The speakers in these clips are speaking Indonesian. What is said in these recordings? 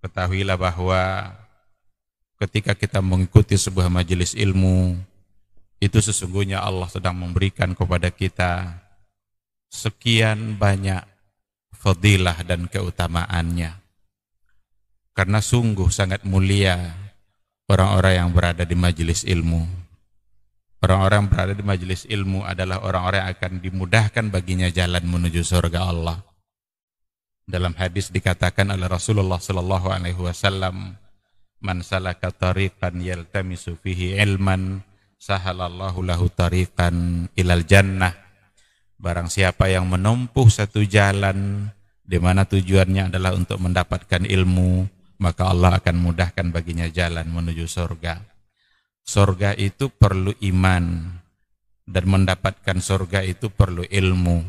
Ketahuilah bahwa ketika kita mengikuti sebuah majelis ilmu, itu sesungguhnya Allah sedang memberikan kepada kita sekian banyak fadilah dan keutamaannya. Karena sungguh sangat mulia orang-orang yang berada di majelis ilmu. Orang-orang yang berada di majelis ilmu adalah orang-orang yang akan dimudahkan baginya jalan menuju surga Allah. Dalam hadis dikatakan oleh Rasulullah sallallahu alaihi wasallam, "Man salaka tariqan yaltamisu fihi ilman, sahalallahu lahu tariqan ilal jannah." Barang siapa yang menempuh satu jalan di mana tujuannya adalah untuk mendapatkan ilmu, maka Allah akan mudahkan baginya jalan menuju surga. Surga itu perlu iman, dan mendapatkan surga itu perlu ilmu.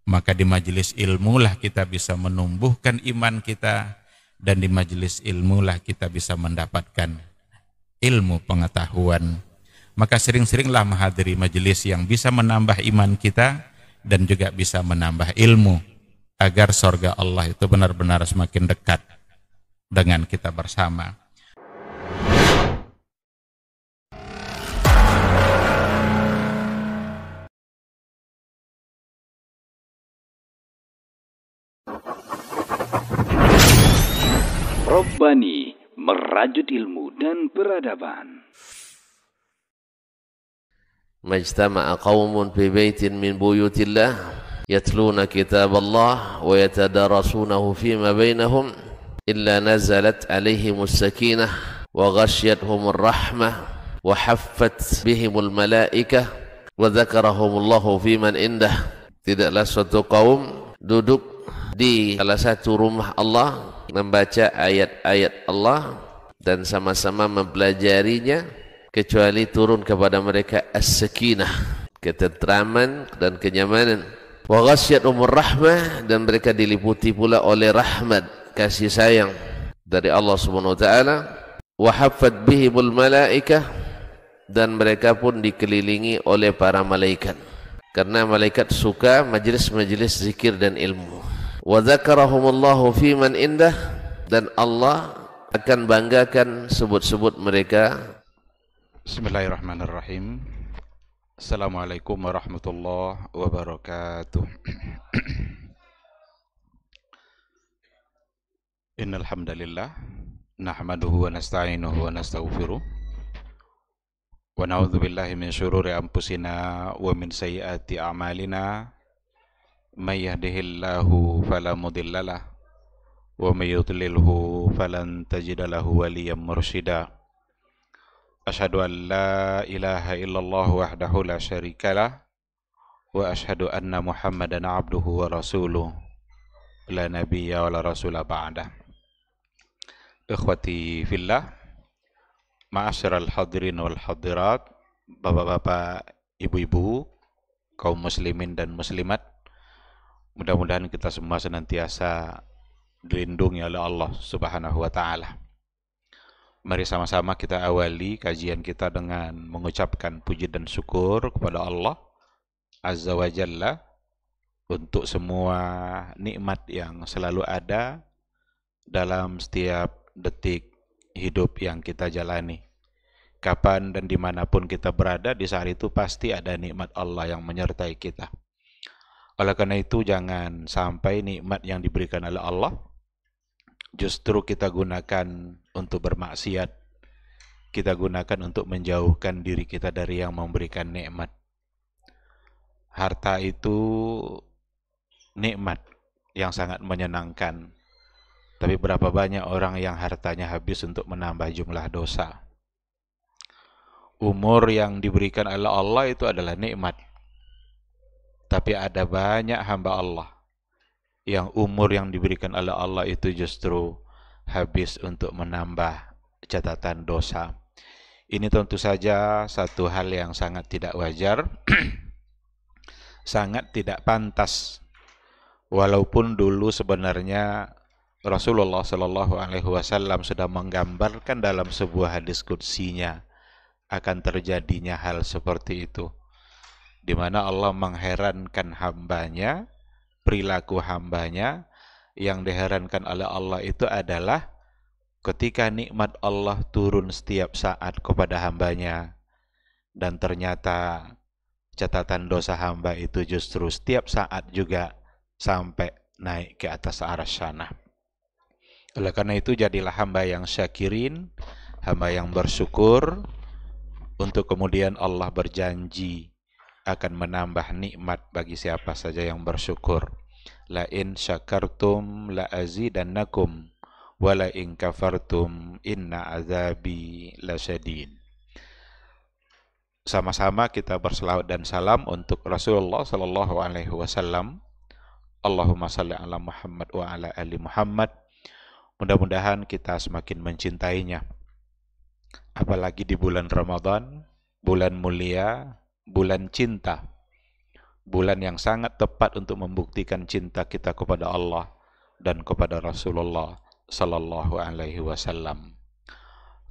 Maka di majelis ilmulah kita bisa menumbuhkan iman kita, dan di majelis ilmulah kita bisa mendapatkan ilmu pengetahuan. Maka sering-seringlah menghadiri majelis yang bisa menambah iman kita dan juga bisa menambah ilmu, agar surga Allah itu benar-benar semakin dekat dengan kita bersama. Robbani, merajut ilmu dan peradaban. Majtama'a qaumun fi baitin min buyutillah yatluna kitab Allah wa yatadarasunahu fima bainahum illa nazalat alaihimus sakinah wa ghasyiyatuhumur rahmah wa haffat bihimul malaikah wa dzakarahumullahu fiman indah. Tidaklah suatu kaum duduk di salah satu rumah Allah membaca ayat-ayat Allah dan sama-sama mempelajarinya, kecuali turun kepada mereka as-sakinah, ketentraman dan kenyamanan. Wa ghasyiyatuhumur rahmah, dan mereka diliputi pula oleh rahmat, kasih sayang dari Allah Subhanahu wa taala. Wa haffat bihimul malaikah, dan mereka pun dikelilingi oleh para malaikat, karena malaikat suka majelis-majelis zikir dan ilmu. Wa dzakarahumullahu fiman indah, dan Allah akan banggakan sebut-sebut mereka. Bismillahirrahmanirrahim. Assalamualaikum warahmatullahi wabarakatuh. Innal hamdalillah nahmaduhu wa nasta'inuhu wa nastaghfiruh wa na'udzu billahi min syururi anfusina wa min sayyiati a'malina. May yahdihillahu fala mudhillalah wa may yudlilhu falan tajida lahu waliyyan mursyida. Asyhadu an la ilaha illallah wahdahu la syarikalah wa asyhadu anna Muhammadan abduhu wa rasuluh la nabiyya wa la rasula ba'dah. Ikhwati fillah, ma'asyiral hadirin wal hadirat, bapak-bapak, ibu-ibu, kaum muslimin dan muslimat, mudah-mudahan kita semua senantiasa dilindungi oleh Allah Subhanahu wa taala. Mari sama-sama kita awali kajian kita dengan mengucapkan puji dan syukur kepada Allah Azza wa Jalla untuk semua nikmat yang selalu ada dalam setiap detik hidup yang kita jalani. Kapan dan dimanapun kita berada, di saat itu pasti ada nikmat Allah yang menyertai kita. Oleh karena itu, jangan sampai nikmat yang diberikan oleh Allah justru kita gunakan untuk bermaksiat, kita gunakan untuk menjauhkan diri kita dari yang memberikan nikmat. Harta itu nikmat yang sangat menyenangkan, tapi berapa banyak orang yang hartanya habis untuk menambah jumlah dosa. Umur yang diberikan oleh Allah itu adalah nikmat, tapi ada banyak hamba Allah yang umur yang diberikan oleh Allah itu justru habis untuk menambah catatan dosa. Ini tentu saja satu hal yang sangat tidak wajar, sangat tidak pantas. Walaupun dulu sebenarnya Rasulullah Shallallahu Alaihi Wasallam sudah menggambarkan dalam sebuah hadis qudsinya akan terjadinya hal seperti itu, di mana Allah mengherankan hambanya, perilaku hambanya. Yang diherankan oleh Allah itu adalah ketika nikmat Allah turun setiap saat kepada hambanya, dan ternyata catatan dosa hamba itu justru setiap saat juga sampai naik ke atas arasy sana. Oleh karena itu jadilah hamba yang syakirin, hamba yang bersyukur, untuk kemudian Allah berjanji akan menambah nikmat bagi siapa saja yang bersyukur. La in syakartum la azidannakum wa la in kafartum inna azabi lasyadid. Sama-sama kita berselawat dan salam untuk Rasulullah sallallahu alaihi wasallam. Allahumma salli ala Muhammad wa ala ali Muhammad. Mudah-mudahan kita semakin mencintainya. Apalagi di bulan Ramadan, bulan mulia, bulan cinta. Bulan yang sangat tepat untuk membuktikan cinta kita kepada Allah dan kepada Rasulullah sallallahu alaihi wasallam.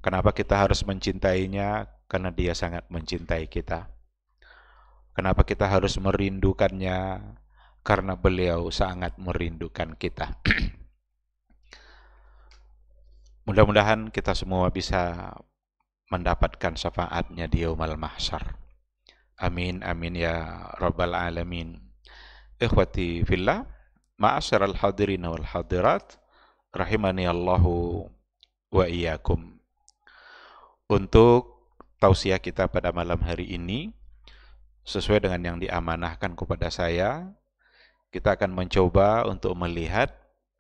Kenapa kita harus mencintainya? Karena dia sangat mencintai kita. Kenapa kita harus merindukannya? Karena beliau sangat merindukan kita. Mudah-mudahan kita semua bisa mendapatkan syafaatnya di yaumul mahsyar. Amin, amin ya rabbal alamin. Ikhwati fillah, ma'asyiral hadirin wal hadirat, rahimani Allahu wa iyyakum. Untuk tausiah kita pada malam hari ini, sesuai dengan yang diamanahkan kepada saya, kita akan mencoba untuk melihat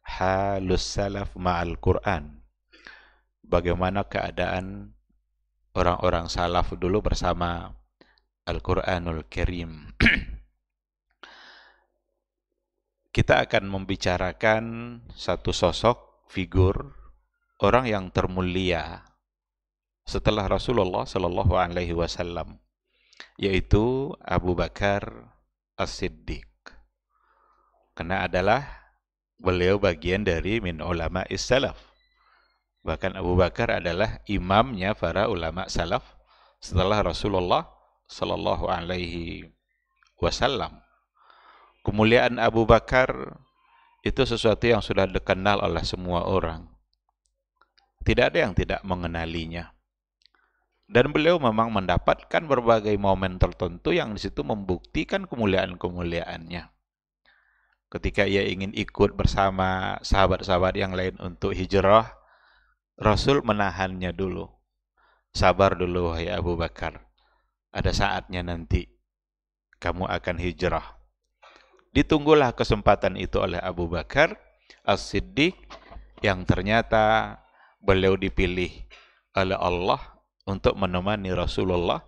halus salaf ma'al Quran. Bagaimana keadaan orang-orang salaf dulu bersama Al-Quranul Karim. Kita akan membicarakan satu sosok, figur, orang yang termulia setelah Rasulullah Sallallahu Alaihi Wasallam, yaitu Abu Bakar As-Siddiq. Karena adalah beliau bagian dari min ulama is-salaf. Bahkan Abu Bakar adalah imamnya para ulama salaf setelah Rasulullah Sallallahu Alaihi Wasallam. Kemuliaan Abu Bakar itu sesuatu yang sudah dikenal oleh semua orang. Tidak ada yang tidak mengenalinya. Dan beliau memang mendapatkan berbagai momen tertentu yang di situ membuktikan kemuliaan-kemuliaannya. Ketika ia ingin ikut bersama sahabat-sahabat yang lain untuk hijrah, Rasul menahannya dulu. Sabar dulu, wahai Abu Bakar. Ada saatnya nanti kamu akan hijrah. Ditunggulah kesempatan itu oleh Abu Bakar As-Siddiq, yang ternyata beliau dipilih oleh Allah untuk menemani Rasulullah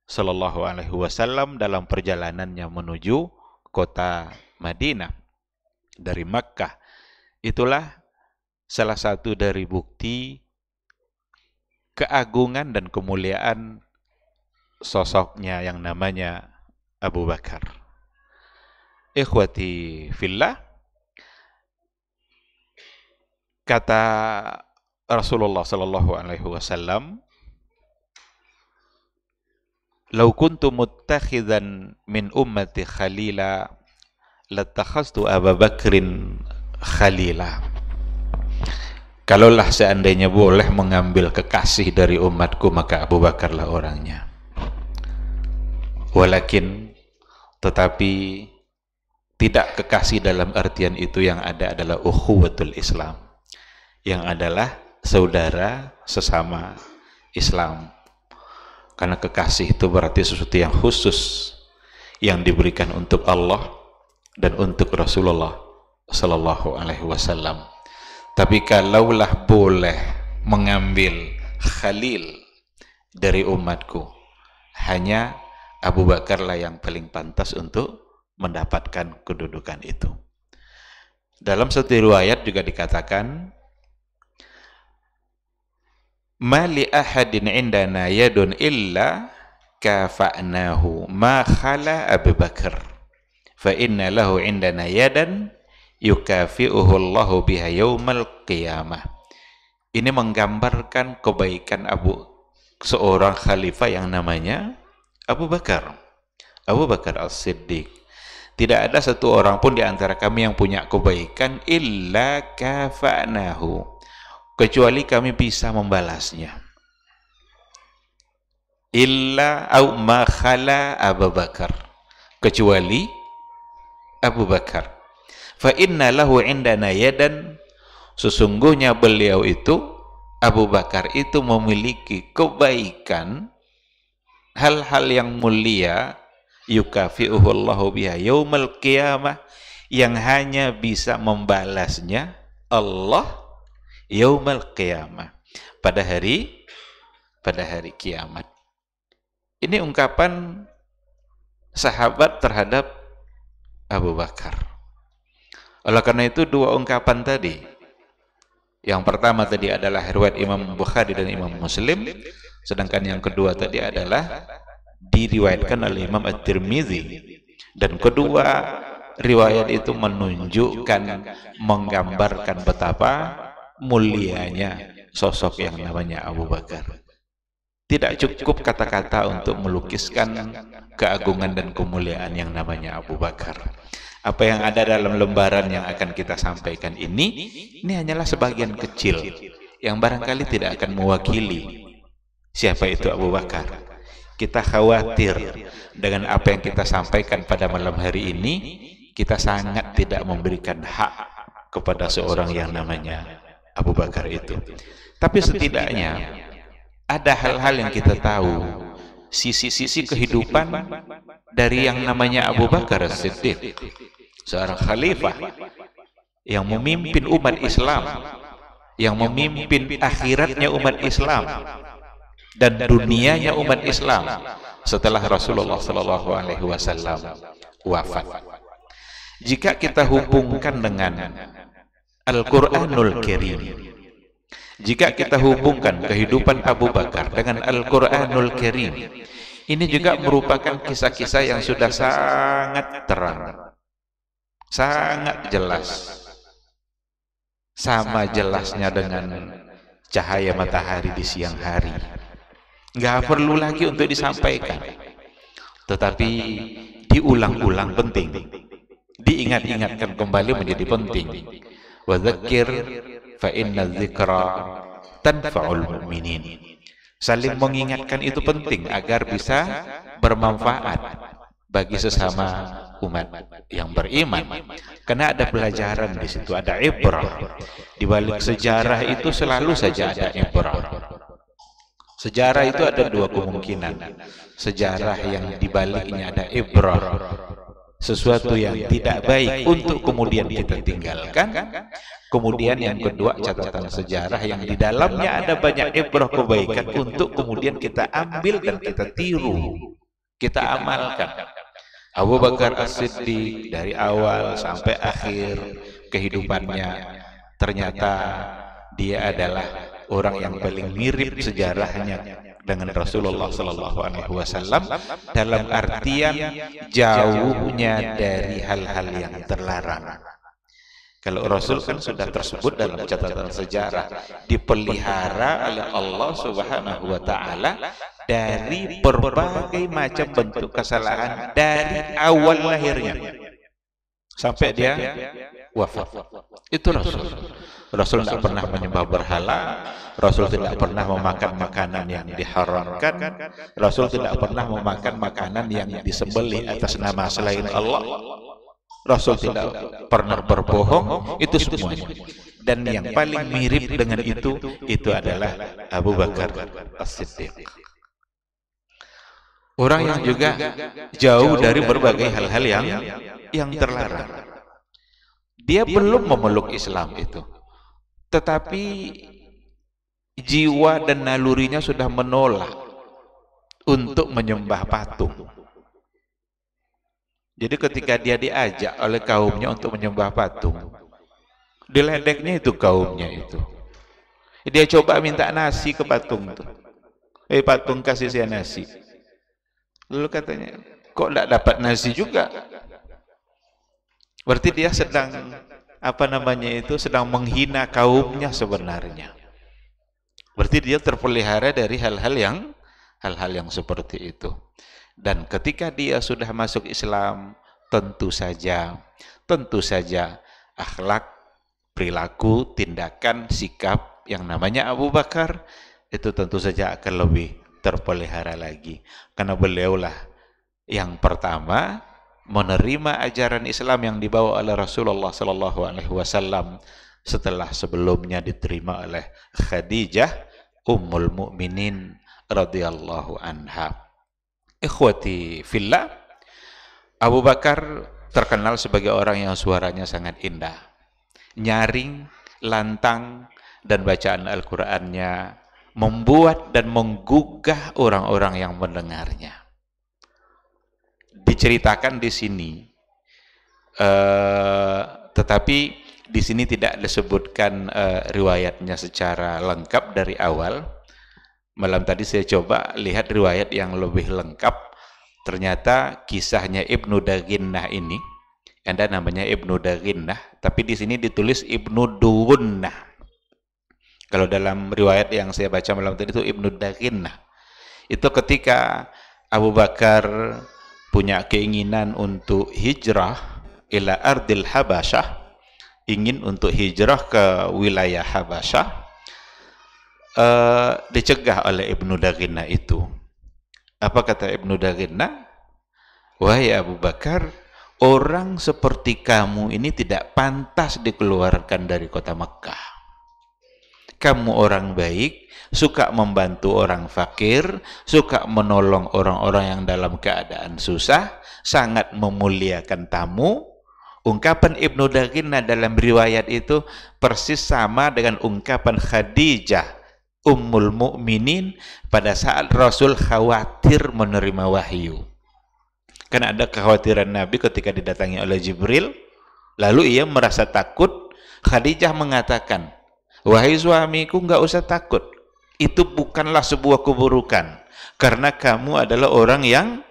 Sallallahu Alaihi Wasallam dalam perjalanannya menuju kota Madinah dari Makkah. Itulah salah satu dari bukti keagungan dan kemuliaan sosoknya yang namanya Abu Bakar. Ikhwati fillah, kata Rasulullah sallallahu alaihi wasallam, "Lau kuntu muttakhidan min ummati khalila, latakhastu Abu Bakrin khalila." Kalaulah seandainya boleh mengambil kekasih dari umatku, maka Abu Bakarlah orangnya. Walakin, tetapi tidak kekasih dalam artian itu. Yang ada adalah ukhuwatul Islam, yang adalah saudara sesama Islam. Karena kekasih itu berarti sesuatu yang khusus, yang diberikan untuk Allah dan untuk Rasulullah Sallallahu Alaihi Wasallam. Tapi kalaulah boleh mengambil khalil dari umatku, hanya Abu Bakarlah yang paling pantas untuk mendapatkan kedudukan itu. Dalam satu riwayat juga dikatakan, "Ma li ahadin indana yadun illa kafa'nahu ma khala Abu Bakar, fa inna lahu indana yadan yukafi'uhu Allahu biha yaumal qiyamah." Ini menggambarkan kebaikan seorang khalifah yang namanya Abu Bakar. Abu Bakar As-Siddiq. Tidak ada satu orang pun di antara kami yang punya kebaikan illa kafa'nahu, kecuali kami bisa membalasnya. Illa au ma khala Abu Bakar, kecuali Abu Bakar. Fa inna lahu indana yadan, sesungguhnya beliau itu, Abu Bakar itu memiliki kebaikan, hal-hal yang mulia, yukafi'uhu Allahu biha yaumal qiyamah, yang hanya bisa membalasnya Allah yaumal qiyamah, pada hari kiamat. Ini ungkapan sahabat terhadap Abu Bakar. Oleh karena itu dua ungkapan tadi, yang pertama tadi adalah riwayat Imam Bukhari dan Imam Muslim, sedangkan yang kedua tadi adalah diriwayatkan oleh Imam At-Tirmidzi. Dan kedua riwayat itu menunjukkan, menggambarkan betapa mulianya sosok yang namanya Abu Bakar. Tidak cukup kata-kata untuk melukiskan keagungan dan kemuliaan yang namanya Abu Bakar. Apa yang ada dalam lembaran yang akan kita sampaikan ini hanyalah sebagian kecil yang barangkali tidak akan mewakili siapa itu Abu Bakar. Kita khawatir dengan apa yang kita sampaikan pada malam hari ini, kita sangat tidak memberikan hak kepada seorang yang namanya Abu Bakar itu. Tapi setidaknya ada hal-hal yang kita tahu, sisi-sisi kehidupan dari yang namanya Abu Bakar As-Siddiq, seorang khalifah yang memimpin umat Islam, yang memimpin akhiratnya umat Islam dan dunianya umat Islam setelah Rasulullah SAW wafat. Jika kita hubungkan dengan Al-Quranul Karim, jika kita hubungkan kehidupan Abu Bakar dengan Al-Quranul Karim, ini juga merupakan kisah-kisah yang sudah sangat terang, sangat jelas, sama jelasnya dengan cahaya matahari di siang hari. Nggak perlu lagi untuk disampaikan, tetapi diulang-ulang penting, diingat-ingatkan kembali menjadi penting. Wa dzakir fa inna dzikra tanfa'ul mu'minin. Saling mengingatkan itu penting agar bisa bermanfaat bagi sesama umat yang beriman. Karena ada pelajaran di situ, ada ibrah. Di balik sejarah itu selalu saja ada ibrah. Sejarah itu ada dua kemungkinan. Sejarah yang di baliknya ada ibrah, sesuatu yang tidak baik untuk kemudian kita tinggalkan. Kemudian yang kedua, catatan sejarah yang di dalamnya ada banyak ibrah kebaikan untuk kemudian kita ambil dan kita tiru, kita amalkan. Abu Bakar As-Siddiq dari awal sampai akhir kehidupannya, ternyata dia adalah orang yang paling mirip sejarahnya dengan Rasulullah SAW, dalam artian jauhnya dari hal-hal yang terlarang. Kalau Rasul kan sudah tersebut dalam catatan sejarah, dipelihara oleh Allah Subhanahu wa Ta'ala dari berbagai macam bentuk kesalahan dari awal lahirnya sampai dia wafat. Itu Rasul. Rasul tidak pernah menyembah berhala, Rasul tidak pernah memakan makanan yang diharamkan, Rasul tidak pernah memakan makanan yang disembelih atas nama selain Allah, Rasul tidak pernah berbohong, itu semuanya. Dan yang paling mirip dengan itu adalah Abu Bakar As-Siddiq. Orang yang juga jauh dari berbagai hal-hal yang terlarang. Dia belum memeluk Islam itu, tetapi jiwa dan nalurinya sudah menolak untuk menyembah patung. Jadi ketika dia diajak oleh kaumnya untuk menyembah patung, diledeknya itu kaumnya itu. Dia coba minta nasi ke patung itu. Patung, kasih saya nasi. Lalu katanya, kok tidak dapat nasi juga? Berarti dia sedang sedang menghina kaumnya sebenarnya. Berarti dia terpelihara dari hal-hal yang seperti itu. Dan ketika dia sudah masuk Islam, tentu saja akhlak, perilaku, tindakan, sikap yang namanya Abu Bakar, itu tentu saja akan lebih terpelihara lagi. Karena beliaulah yang pertama menerima ajaran Islam yang dibawa oleh Rasulullah sallallahu alaihi wasallam setelah sebelumnya diterima oleh Khadijah Ummul Mukminin radhiyallahu anha. Ikhwati fillah, Abu Bakar terkenal sebagai orang yang suaranya sangat indah, nyaring, lantang, dan bacaan Al-Qur'annya membuat dan menggugah orang-orang yang mendengarnya. Diceritakan di sini, tetapi di sini tidak disebutkan riwayatnya secara lengkap dari awal. Malam tadi saya coba lihat riwayat yang lebih lengkap. Ternyata kisahnya Ibnu Daginnah ini, ada namanya Ibnu Daginnah, tapi di sini ditulis Ibnu Duwunnah. Kalau dalam riwayat yang saya baca malam tadi itu Ibnu Daginnah. Itu ketika Abu Bakar punya keinginan untuk hijrah ila ardil Habasyah, ingin untuk hijrah ke wilayah Habasyah, dicegah oleh Ibnu Daginnah itu. Apa kata Ibnu Daginnah? Wahai Abu Bakar, orang seperti kamu ini tidak pantas dikeluarkan dari kota Mekah. Kamu orang baik, suka membantu orang fakir, suka menolong orang-orang yang dalam keadaan susah, sangat memuliakan tamu. Ungkapan Ibnu Daginnah dalam riwayat itu persis sama dengan ungkapan Khadijah Ummul Mukminin pada saat Rasul khawatir menerima wahyu. Karena ada kekhawatiran Nabi ketika didatangi oleh Jibril, lalu ia merasa takut. Khadijah mengatakan, wahai suamiku, enggak usah takut. Itu bukanlah sebuah keburukan. Karena kamu adalah orang yang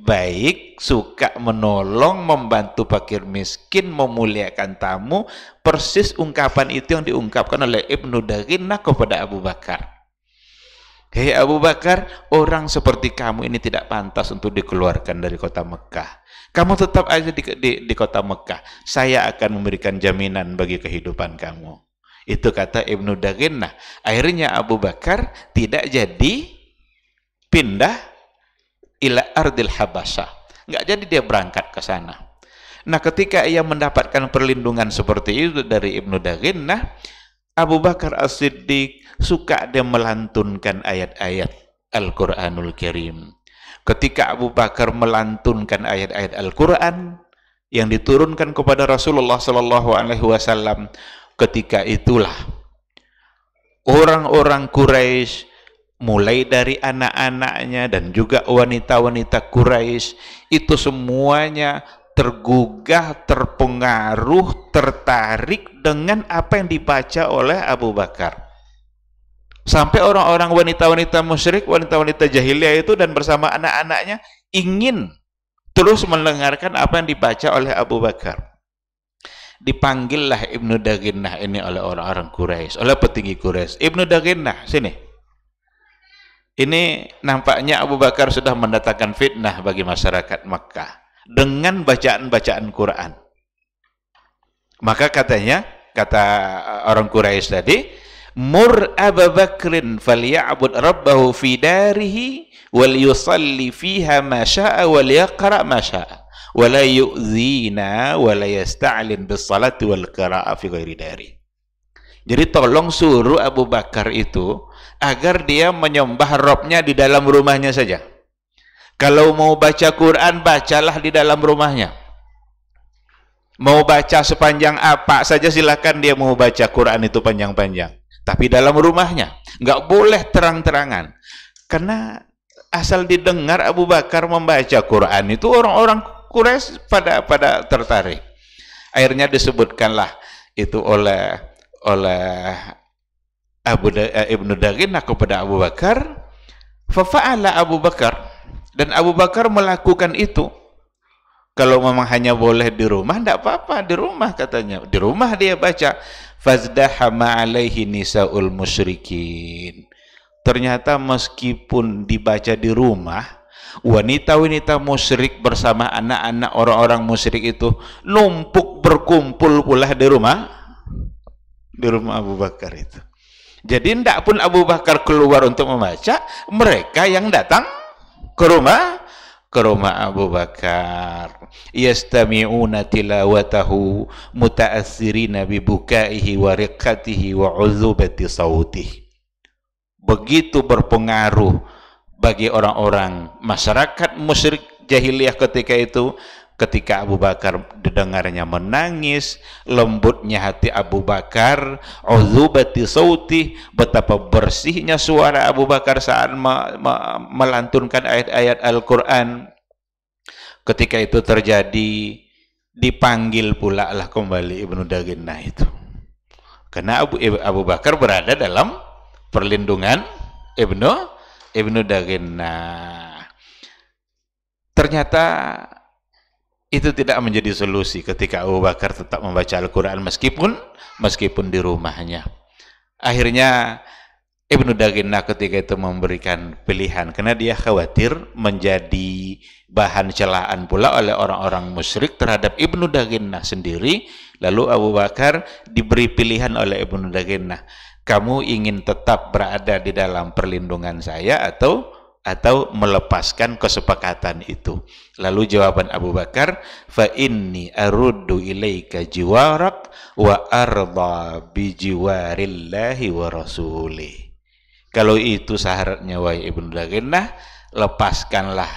baik, suka menolong, membantu fakir miskin, memuliakan tamu. Persis ungkapan itu yang diungkapkan oleh Ibnu Daginnah kepada Abu Bakar. Hei Abu Bakar, orang seperti kamu ini tidak pantas untuk dikeluarkan dari kota Mekah. Kamu tetap aja di kota Mekah. Saya akan memberikan jaminan bagi kehidupan kamu. Itu kata Ibnu Daginnah. Akhirnya Abu Bakar tidak jadi pindah ila ardil Habasyah. Enggak jadi dia berangkat ke sana. Nah, ketika ia mendapatkan perlindungan seperti itu dari Ibnu Daginnah, Abu Bakar As-Siddiq suka dia melantunkan ayat-ayat Al-Quranul Karim. Ketika Abu Bakar melantunkan ayat-ayat Al-Quran yang diturunkan kepada Rasulullah SAW, ketika itulah orang-orang Quraisy, mulai dari anak-anaknya dan juga wanita-wanita Quraisy, itu semuanya tergugah, terpengaruh, tertarik dengan apa yang dibaca oleh Abu Bakar. Sampai orang-orang wanita-wanita musyrik, wanita-wanita jahiliyah itu dan bersama anak-anaknya ingin terus mendengarkan apa yang dibaca oleh Abu Bakar. Dipanggillah Ibnu Daginnah ini oleh orang-orang Quraisy, oleh petinggi Quraisy. Ibnu Daginnah, sini. Ini nampaknya Abu Bakar sudah mendatangkan fitnah bagi masyarakat Makkah dengan bacaan-bacaan Quran. Maka katanya, kata orang Quraisy tadi, mur Abu Bakrin falya'bud rabbahu fi darihi wal yusalli fiha ma syaa wal yaqra ma syaa wa la yu'zina wa la yasta'lin bis salati wal qira'ah fi ghairi dari. Jadi tolong suruh Abu Bakar itu agar dia menyembah Rabbnya di dalam rumahnya saja. Kalau mau baca Quran, bacalah di dalam rumahnya. Mau baca sepanjang apa saja silakan dia mau baca Quran itu panjang-panjang. Tapi dalam rumahnya, nggak boleh terang-terangan. Karena asal didengar Abu Bakar membaca Quran itu orang-orang Quraisy pada tertarik. Akhirnya disebutkanlah itu oleh Ibnu Daginnah kepada Abu Bakar. Fafa'ala Abu Bakar, dan Abu Bakar melakukan itu. Kalau memang hanya boleh di rumah, tidak apa-apa di rumah katanya. Di rumah dia baca. Fazdahama alaihi nisa'ul musyrikin. Ternyata meskipun dibaca di rumah, wanita-wanita musyrik bersama anak-anak orang-orang musyrik itu numpuk berkumpul pula di rumah Abu Bakar itu. Jadi tidak pun Abu Bakar keluar untuk membaca, mereka yang datang ke rumah Abu Bakar. Yastami'una tilawatahu muta'assirina bi bukaihi wa riqqatihi wa 'udzubati sautih. Begitu berpengaruh bagi orang-orang masyarakat musyrik jahiliyah ketika itu, ketika Abu Bakar didengarnya menangis, lembutnya hati Abu Bakar, uzubati sauti, betapa bersihnya suara Abu Bakar saat melantunkan ayat-ayat Al-Quran. Ketika itu terjadi, dipanggil pula lah kembali Ibnu Daginnah itu, karena Abu Bakar berada dalam perlindungan Ibnu Daginnah. Ternyata itu tidak menjadi solusi ketika Abu Bakar tetap membaca Al-Quran meskipun di rumahnya. Akhirnya Ibnu Daginnah ketika itu memberikan pilihan, karena dia khawatir menjadi bahan celaan pula oleh orang-orang musyrik terhadap Ibnu Daginnah sendiri. Lalu Abu Bakar diberi pilihan oleh Ibnu Daginnah, kamu ingin tetap berada di dalam perlindungan saya atau melepaskan kesepakatan itu. Lalu jawaban Abu Bakar, fa inni aruddu ilaika jiwarak wa arda bi jiwarillahi wa rasulih. Kalau itu syaratnya wahai Ibnu Daginnah, lepaskanlah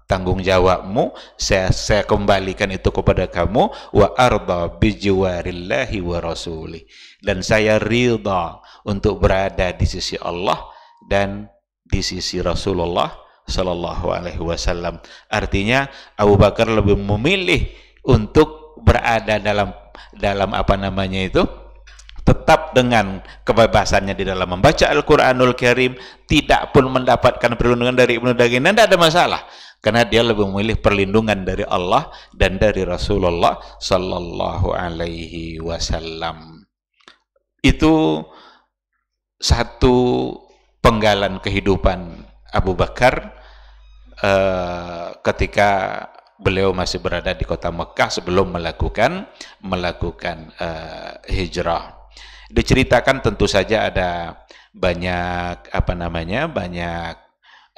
tanggung jawabmu, saya kembalikan itu kepada kamu, wa arda bi jiwarillahi wa rasulih, dan saya ridha untuk berada di sisi Allah dan di sisi Rasulullah Sallallahu Alaihi Wasallam. Artinya Abu Bakar lebih memilih untuk berada dalam apa namanya itu, tetap dengan kebebasannya di dalam membaca Al-Quranul Karim, tidak pun mendapatkan perlindungan dari Ibnu Daginnah, tidak ada masalah, karena dia lebih memilih perlindungan dari Allah dan dari Rasulullah Sallallahu Alaihi Wasallam. Itu satu penggalan kehidupan Abu Bakar ketika beliau masih berada di kota Mekah sebelum melakukan hijrah. Diceritakan tentu saja ada banyak banyak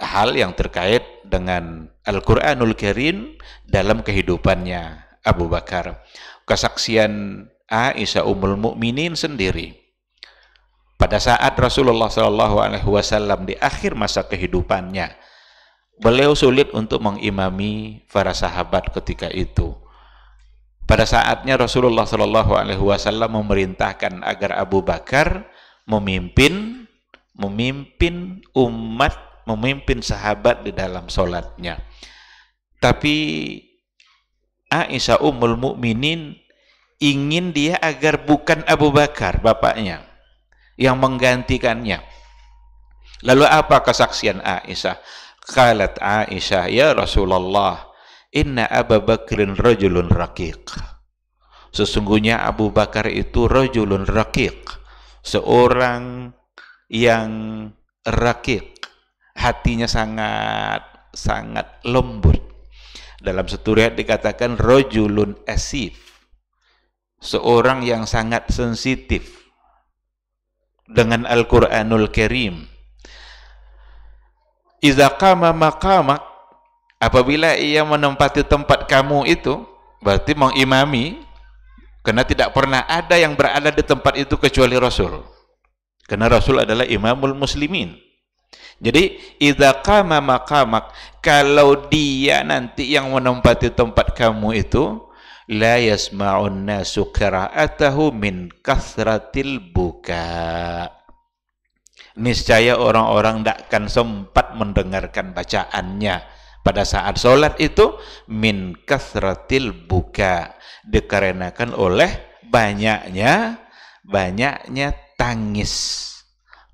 hal yang terkait dengan Al-Quranul Karim dalam kehidupannya Abu Bakar. Kesaksian Aisyah Ummul Mukminin sendiri, pada saat Rasulullah SAW di akhir masa kehidupannya, beliau sulit untuk mengimami para sahabat ketika itu. Pada saatnya Rasulullah SAW memerintahkan agar Abu Bakar memimpin umat, memimpin sahabat di dalam sholatnya. Tapi Aisyah Ummul Mukminin ingin dia agar bukan Abu Bakar bapaknya yang menggantikannya. Lalu apa kesaksian Aisyah? Qalat Aisyah, ya Rasulullah, inna Abu Bakrin rajulun raqiq. Sesungguhnya Abu Bakar itu rajulun raqiq, seorang yang raqiq, hatinya sangat lembut. Dalam satu riwayat dikatakan rajulun asif, seorang yang sangat sensitif dengan Al-Quranul Karim. Iza qama maqamak, apabila ia menempati tempat kamu itu, berarti mengimami, karena tidak pernah ada yang berada di tempat itu kecuali Rasul, karena Rasul adalah imamul muslimin. Jadi iza qama maqamak, kalau dia nanti yang menempati tempat kamu itu, la yasma'un nasu qira'atahu min kasratil buka. Niscaya orang-orang tidak akan sempat mendengarkan bacaannya pada saat sholat itu, min kasratil buka, dikarenakan oleh banyaknya tangis.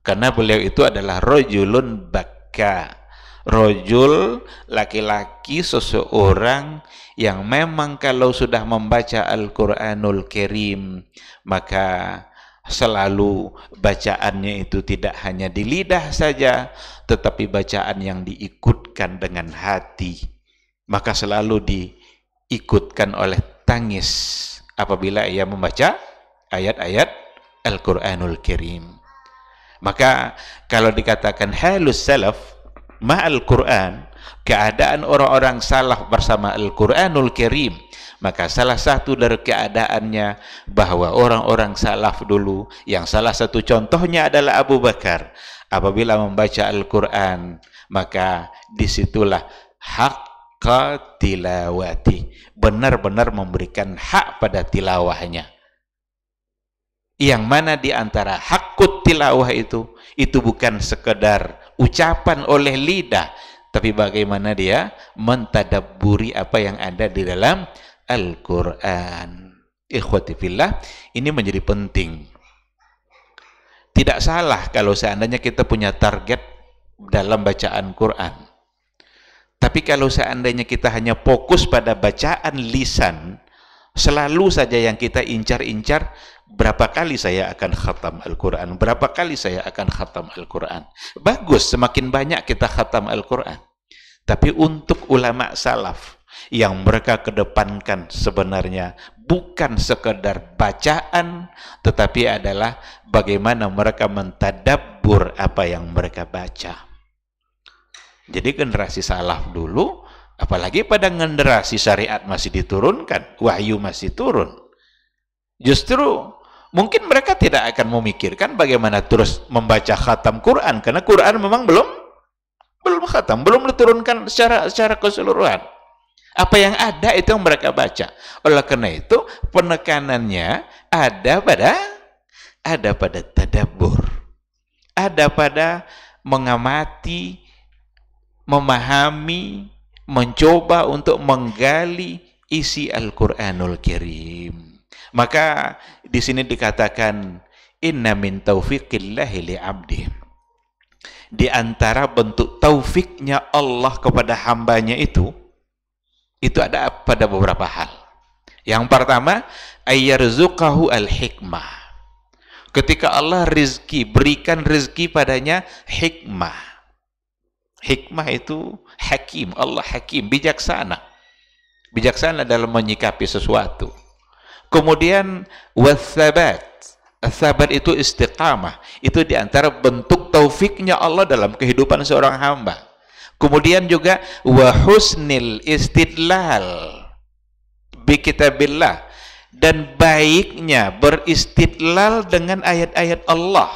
Karena beliau itu adalah rajulun bakka, rajul, laki-laki, seseorang yang memang kalau sudah membaca Al-Quranul Karim, maka selalu bacaannya itu tidak hanya di lidah saja, tetapi bacaan yang diikutkan dengan hati, maka selalu diikutkan oleh tangis apabila ia membaca ayat-ayat Al-Quranul Karim. Maka kalau dikatakan halus salaf ma'al Quran, keadaan orang-orang salaf bersama Al-Quranul Karim, maka salah satu dari keadaannya bahwa orang-orang salaf dulu, yang salah satu contohnya adalah Abu Bakar, apabila membaca Al-Quran, maka disitulah haqqa tilawati, benar-benar memberikan hak pada tilawahnya. Yang mana di antara haqqut tilawah itu bukan sekedar ucapan oleh lidah, tapi bagaimana dia mentadabburi apa yang ada di dalam Al-Quran. Ikhwati fillah, ini menjadi penting. Tidak salah kalau seandainya kita punya target dalam bacaan Quran. Tapi kalau seandainya kita hanya fokus pada bacaan lisan, selalu saja yang kita incar-incar, berapa kali saya akan khatam Al-Quran, berapa kali saya akan khatam Al-Quran. Bagus, semakin banyak kita khatam Al-Quran. Tapi untuk ulama salaf, yang mereka kedepankan sebenarnya bukan sekedar bacaan, tetapi adalah bagaimana mereka mentadabbur apa yang mereka baca. Jadi generasi salaf dulu, apalagi pada generasi syariat masih diturunkan, wahyu masih turun, justru mungkin mereka tidak akan memikirkan bagaimana terus membaca khatam Quran, karena Quran memang belum khatam, belum diturunkan secara keseluruhan. Apa yang ada itu yang mereka baca. Oleh karena itu penekanannya ada pada tadabbur, ada pada mengamati, memahami, mencoba untuk menggali isi Al-Quranul Karim. Maka di sini dikatakan inna min taufiqillahi li'abdi. Di antara bentuk taufiknya Allah kepada hambanya itu ada pada beberapa hal. Yang pertama, ayyarzuqahu al-hikmah. Ketika Allah berikan rezeki padanya hikmah. Hikmah itu hakim, Allah hakim, bijaksana. Bijaksana dalam menyikapi sesuatu. Kemudian watsabat. Sabat itu istiqamah. Itu diantara bentuk taufiknya Allah dalam kehidupan seorang hamba. Kemudian juga wa husnil istidlal bi kitabillah, dan baiknya beristidlal dengan ayat-ayat Allah.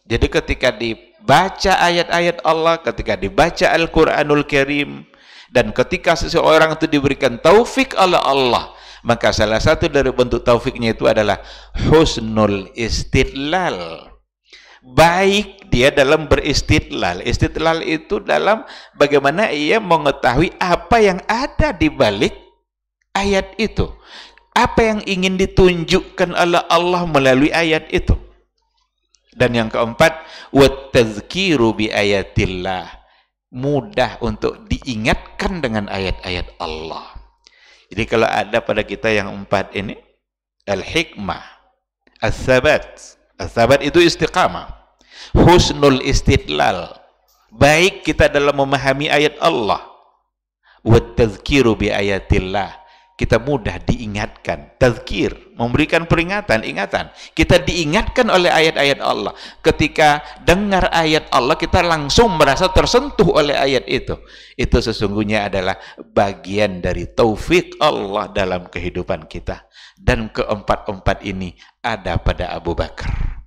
Jadi ketika dibaca ayat-ayat Allah, ketika dibaca Al-Quranul Karim, dan ketika seseorang itu diberikan taufik oleh Allah, maka salah satu dari bentuk taufiknya itu adalah husnul istidlal. Baik dia dalam beristidlal. Istidlal itu dalam bagaimana ia mengetahui apa yang ada di balik ayat itu. Apa yang ingin ditunjukkan oleh Allah melalui ayat itu. Dan yang keempat, wattazkiru bi ayatillah. Mudah untuk diingatkan dengan ayat-ayat Allah. Jadi kalau ada pada kita yang empat ini, al-hikmah, as-sabat. As-sabat itu istiqamah. Husnul istidlal, baik kita dalam memahami ayat Allah. Wattazkiru bi ayatillah, kita mudah diingatkan. Tazkir, memberikan peringatan, ingatan. Kita diingatkan oleh ayat-ayat Allah. Ketika dengar ayat Allah, kita langsung merasa tersentuh oleh ayat itu. Itu sesungguhnya adalah bagian dari taufik Allah dalam kehidupan kita. Dan keempat-empat ini ada pada Abu Bakar.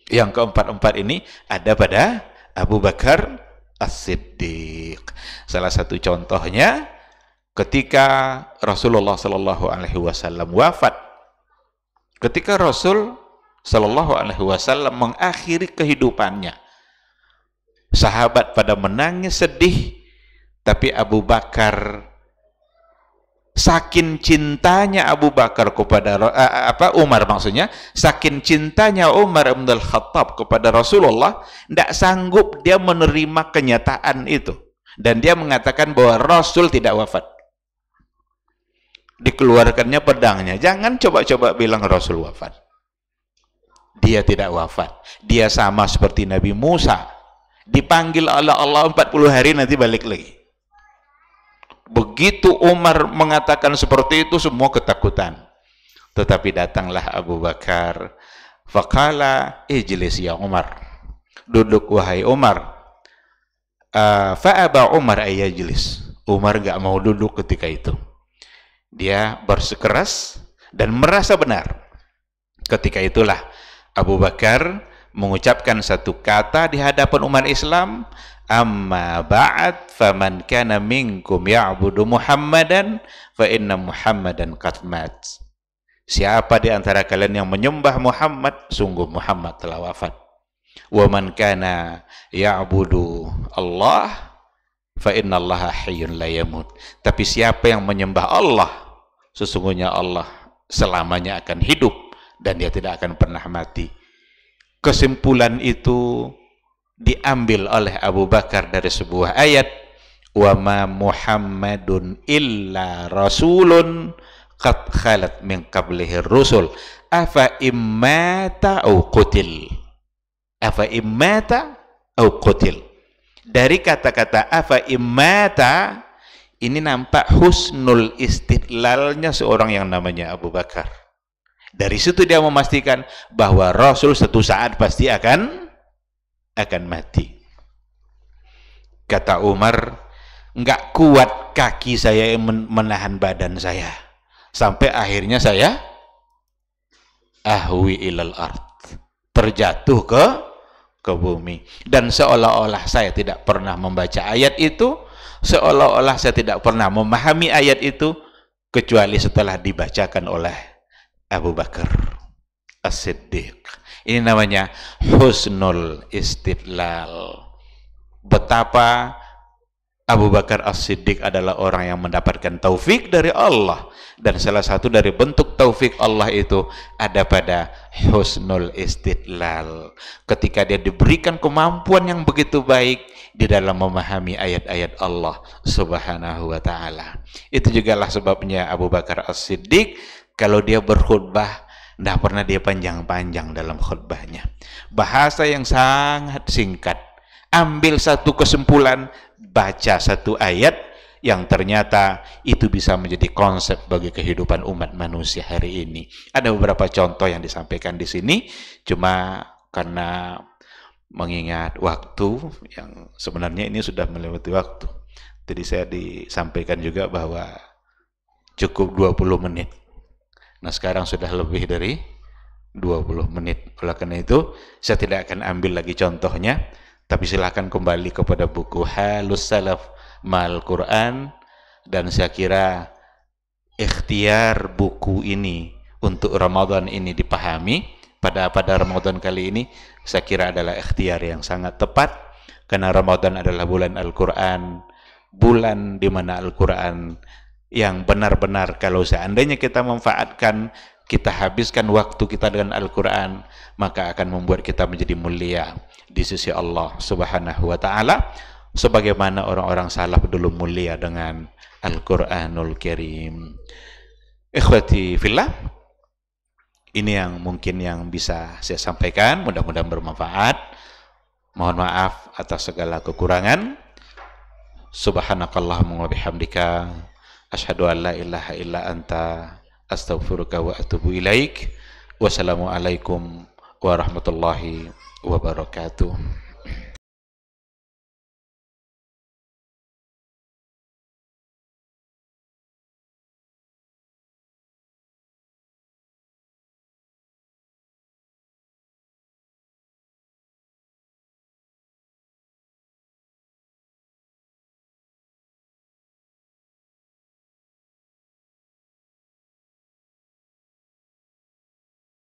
Yang keempat-empat ini ada pada Abu Bakar As-Siddiq. Salah satu contohnya ketika Rasulullah Sallallahu Alaihi Wasallam wafat. Ketika Rasul Sallallahu Alaihi Wasallam mengakhiri kehidupannya, sahabat pada menangis sedih, tapi Abu Bakar, saking cintanya Abu Bakar kepada Umar, maksudnya saking cintanya Umar bin Al-Khattab kepada Rasulullah, tidak sanggup dia menerima kenyataan itu, dan dia mengatakan bahwa Rasul tidak wafat. Dikeluarkannya pedangnya. Jangan coba-coba bilang Rasul wafat. Dia tidak wafat. Dia sama seperti Nabi Musa, dipanggil oleh Allah 40 hari nanti balik lagi. Begitu Umar mengatakan seperti itu, semua ketakutan. Tetapi datanglah Abu Bakar Faqala ijlis ya Umar. Duduk wahai Umar. Fa'aba Umar ayyajlis. Umar gak mau duduk ketika itu. Dia bersikeras dan merasa benar. Ketika itulah Abu Bakar mengucapkan satu kata di hadapan umat Islam, amma ba'd faman kana minkum ya'budu Muhammadan fa inna Muhammadan qad mat. Siapa di antara kalian yang menyembah Muhammad, sungguh Muhammad telah wafat. Wa man kana ya'budu Allah fa inna Allaha hayyun la yamut. Tapi siapa yang menyembah Allah, sesungguhnya Allah selamanya akan hidup dan dia tidak akan pernah mati. Kesimpulan itu diambil oleh Abu Bakar dari sebuah ayat, wa ma Muhammadun illa rasulun qad khalat min qablihi rusul afa immata au qutil. Afa immata au qutil. Dari kata-kata afa immata ini nampak husnul istidlalnya seorang yang namanya Abu Bakar. Dari situ dia memastikan bahwa Rasul suatu saat pasti akan mati. Kata Umar, enggak kuat kaki saya yang menahan badan saya. Sampai akhirnya saya ahwi ilal ard. Terjatuh ke bumi. Dan seolah-olah saya tidak pernah membaca ayat itu, seolah-olah saya tidak pernah memahami ayat itu, kecuali setelah dibacakan oleh Abu Bakar As-Siddiq. Ini namanya husnul istidlal. Betapa Abu Bakar As-Siddiq adalah orang yang mendapatkan taufik dari Allah. Dan salah satu dari bentuk taufik Allah itu ada pada husnul istidlal. Ketika dia diberikan kemampuan yang begitu baik di dalam memahami ayat-ayat Allah Subhanahu wa ta'ala. Itu jugalah sebabnya Abu Bakar As-Siddiq kalau dia berkhutbah, tidak pernah dia panjang-panjang dalam khutbahnya. Bahasa yang sangat singkat. Ambil satu kesimpulan, baca satu ayat yang ternyata itu bisa menjadi konsep bagi kehidupan umat manusia hari ini. Ada beberapa contoh yang disampaikan di sini, cuma karena mengingat waktu yang sebenarnya ini sudah melewati waktu. Jadi saya disampaikan juga bahwa cukup 20 menit. Nah sekarang sudah lebih dari 20 menit. Oleh karena itu saya tidak akan ambil lagi contohnya, tapi silahkan kembali kepada buku Halus Salaf Ma'al Quran, dan saya kira ikhtiar buku ini untuk Ramadan ini dipahami pada Ramadan kali ini, saya kira adalah ikhtiar yang sangat tepat, karena Ramadan adalah bulan Al-Quran, bulan di mana Al-Quran yang benar-benar kalau seandainya kita manfaatkan, kita habiskan waktu kita dengan Al-Quran, maka akan membuat kita menjadi mulia di sisi Allah Subhanahu wa ta'ala, sebagaimana orang-orang salaf dulu mulia dengan Al-Quranul Karim. Ikhwati fillah, ini yang mungkin yang bisa saya sampaikan, mudah-mudahan bermanfaat. Mohon maaf atas segala kekurangan. Subhanakallahumma wa bihamdika asyhadu an la ilaha illa anta astaghfiruka wa atubu ilaik. Wassalamualaikum warahmatullahi wabarakatuh.